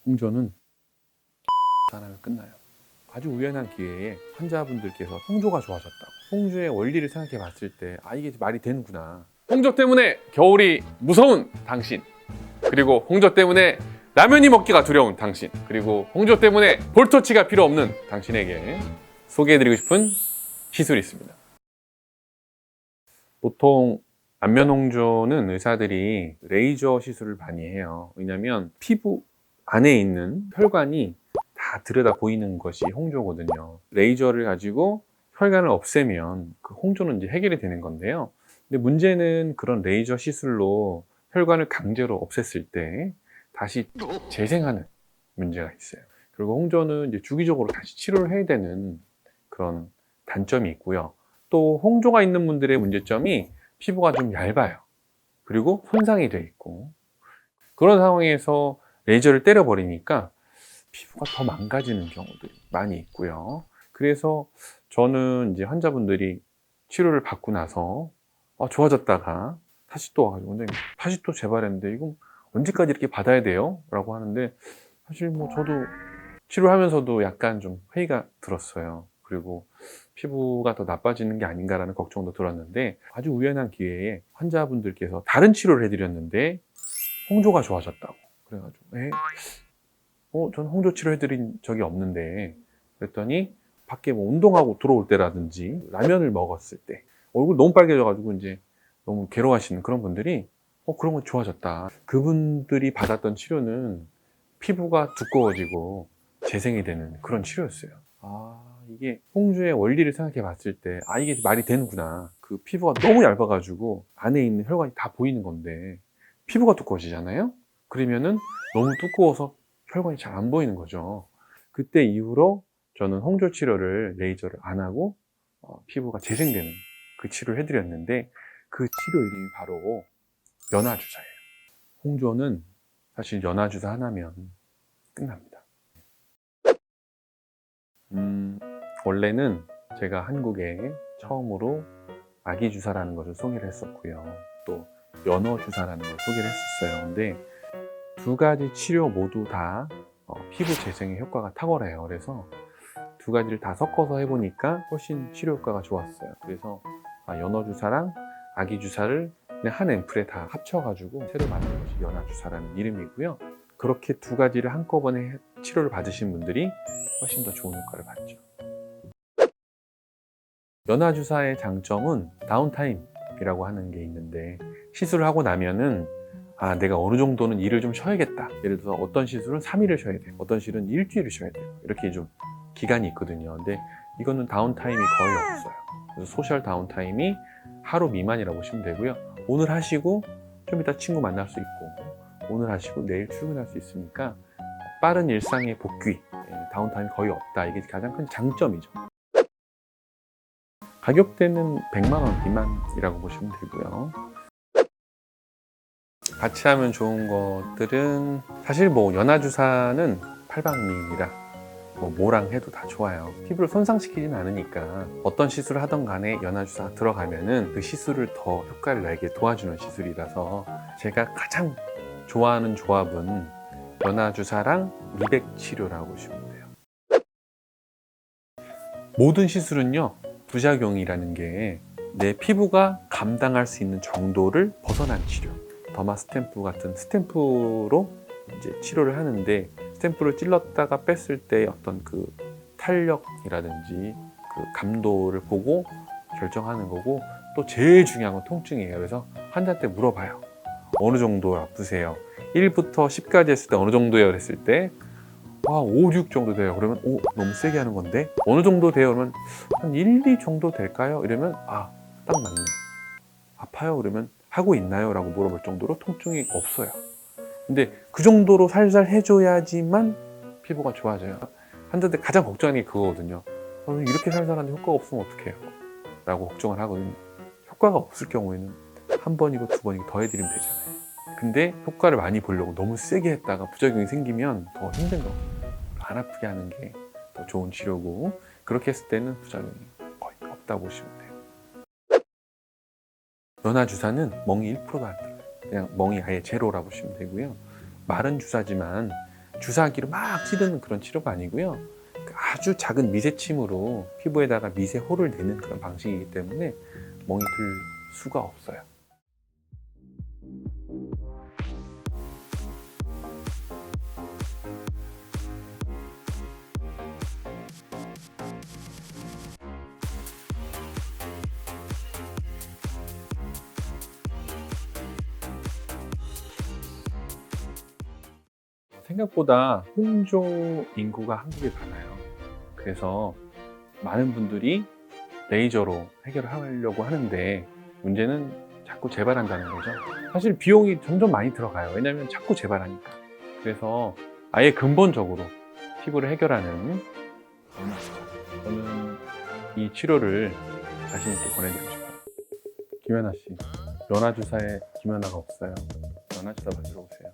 홍조는 하나면 끝나요. 아주 우연한 기회에 환자분들께서 홍조가 좋아졌다고, 홍조의 원리를 생각해 봤을 때 이게 말이 되는구나. 홍조 때문에 겨울이 무서운 당신, 그리고 홍조 때문에 라면이 먹기가 두려운 당신, 그리고 홍조 때문에 볼터치가 필요 없는 당신에게 소개해드리고 싶은 시술이 있습니다. 보통 안면 홍조는 의사들이 레이저 시술을 많이 해요. 왜냐하면 피부 안에 있는 혈관이 다 들여다 보이는 것이 홍조거든요. 레이저를 가지고 혈관을 없애면 그 홍조는 이제 해결이 되는 건데요. 근데 문제는 그런 레이저 시술로 혈관을 강제로 없앴을 때 다시 재생하는 문제가 있어요. 그리고 홍조는 이제 주기적으로 다시 치료를 해야 되는 그런 단점이 있고요. 또 홍조가 있는 분들의 문제점이 피부가 좀 얇아요. 그리고 손상이 돼 있고, 그런 상황에서 레이저를 때려버리니까 피부가 더 망가지는 경우들이 많이 있고요. 그래서 저는 이제 환자분들이 치료를 받고 나서 좋아졌다가 다시 또 와가지고 원장님 다시 또 재발했는데 이거 언제까지 이렇게 받아야 돼요? 라고 하는데, 사실 뭐 저도 치료하면서도 약간 좀 회의가 들었어요. 그리고 피부가 더 나빠지는 게 아닌가라는 걱정도 들었는데, 아주 우연한 기회에 환자분들께서 다른 치료를 해드렸는데 홍조가 좋아졌다고 그래가지고 저는 홍조 치료 해드린 적이 없는데, 그랬더니 밖에 뭐 운동하고 들어올 때라든지 라면을 먹었을 때 얼굴 너무 빨개져가지고 이제 너무 괴로워하시는 그런 분들이 그런 거 좋아졌다. 그분들이 받았던 치료는 피부가 두꺼워지고 재생이 되는 그런 치료였어요. 이게 홍조의 원리를 생각해 봤을 때 이게 말이 되는구나. 그 피부가 너무 얇아가지고 안에 있는 혈관이 다 보이는 건데 피부가 두꺼워지잖아요. 그러면은 너무 두꺼워서 혈관이 잘 안 보이는 거죠. 그때 이후로 저는 홍조 치료를 레이저를 안 하고 피부가 재생되는 그 치료를 해드렸는데, 그 치료 이름이 바로 연화주사예요. 홍조는 사실 연화주사 하나면 끝납니다. 원래는 제가 한국에 처음으로 아기주사라는 것을 소개를 했었고요. 또 연어주사라는 걸 소개를 했었어요. 근데 두 가지 치료 모두 다 피부 재생에 효과가 탁월해요. 그래서 두 가지를 다 섞어서 해보니까 훨씬 치료 효과가 좋았어요. 그래서 연어주사랑 아기주사를 그냥 한 앰플에 다 합쳐가지고 새로 만든 것이 연화주사라는 이름이고요. 그렇게 두 가지를 한꺼번에 치료를 받으신 분들이 훨씬 더 좋은 효과를 봤죠. 연화주사의 장점은 다운타임이라고 하는 게 있는데, 시술을 하고 나면은 내가 어느 정도는 일을 좀 쉬어야겠다. 예를 들어서 어떤 시술은 3일을 쉬어야 돼요. 어떤 시술은 일주일을 쉬어야 돼요. 이렇게 좀 기간이 있거든요. 근데 이거는 다운타임이 거의 없어요. 그래서 소셜 다운타임이 하루 미만이라고 보시면 되고요. 오늘 하시고 좀 이따 친구 만날 수 있고, 오늘 하시고 내일 출근할 수 있으니까 빠른 일상의 복귀, 다운타임이 거의 없다. 이게 가장 큰 장점이죠. 가격대는 100만 원 미만이라고 보시면 되고요. 같이 하면 좋은 것들은 사실 뭐 연화주사는 팔방미인이라 뭐랑 해도 다 좋아요. 피부를 손상시키진 않으니까 어떤 시술을 하던 간에 연화주사 들어가면은 그 시술을 더 효과를 내게 도와주는 시술이라서 제가 가장 좋아하는 조합은 연화주사랑 미백 치료라고 보시면 돼요. 모든 시술은요, 부작용이라는 게 내 피부가 감당할 수 있는 정도를 벗어난 치료, 더마 스탬프 같은 스탬프로 이제 치료를 하는데, 스탬프를 찔렀다가 뺐을 때 어떤 그 탄력이라든지 그 감도를 보고 결정하는 거고, 또 제일 중요한 건 통증이에요. 그래서 환자한테 물어봐요. 어느 정도 아프세요? 1부터 10까지 했을 때 어느 정도예요? 그랬을 때 5, 6 정도 돼요. 그러면 너무 세게 하는 건데, 어느 정도 돼요? 그러면 한 1, 2 정도 될까요? 이러면 딱 맞네. 아파요? 그러면 하고 있나요? 라고 물어볼 정도로 통증이 없어요. 근데 그 정도로 살살 해줘야지만 피부가 좋아져요. 환자들 가장 걱정하는 게 그거거든요. 이렇게 살살 하는데 효과가 없으면 어떡해요? 라고 걱정을 하거든요. 효과가 없을 경우에는 한 번이고 두 번이고 더 해드리면 되잖아요. 근데 효과를 많이 보려고 너무 세게 했다가 부작용이 생기면 더 힘든 거예요. 안 아프게 하는 게 더 좋은 치료고, 그렇게 했을 때는 부작용이 거의 없다고 보시면 돼요. 연화주사는 멍이 1%도 안 들어요. 그냥 멍이 아예 제로라고 보시면 되고요. 마른 주사지만 주사기로 막 찌르는 그런 치료가 아니고요. 아주 작은 미세침으로 피부에다가 미세홀을 내는 그런 방식이기 때문에 멍이 들 수가 없어요. 생각보다 홍조 인구가 한국에 많아요. 그래서 많은 분들이 레이저로 해결을 하려고 하는데 문제는 자꾸 재발한다는 거죠. 사실 비용이 점점 많이 들어가요. 왜냐하면 자꾸 재발하니까. 그래서 아예 근본적으로 피부를 해결하는 저는 이 치료를 자신 있게 권해드리고 싶어요. 김연아 씨, 연아 주사에 김연아가 없어요. 연아 주사 받으러 오세요.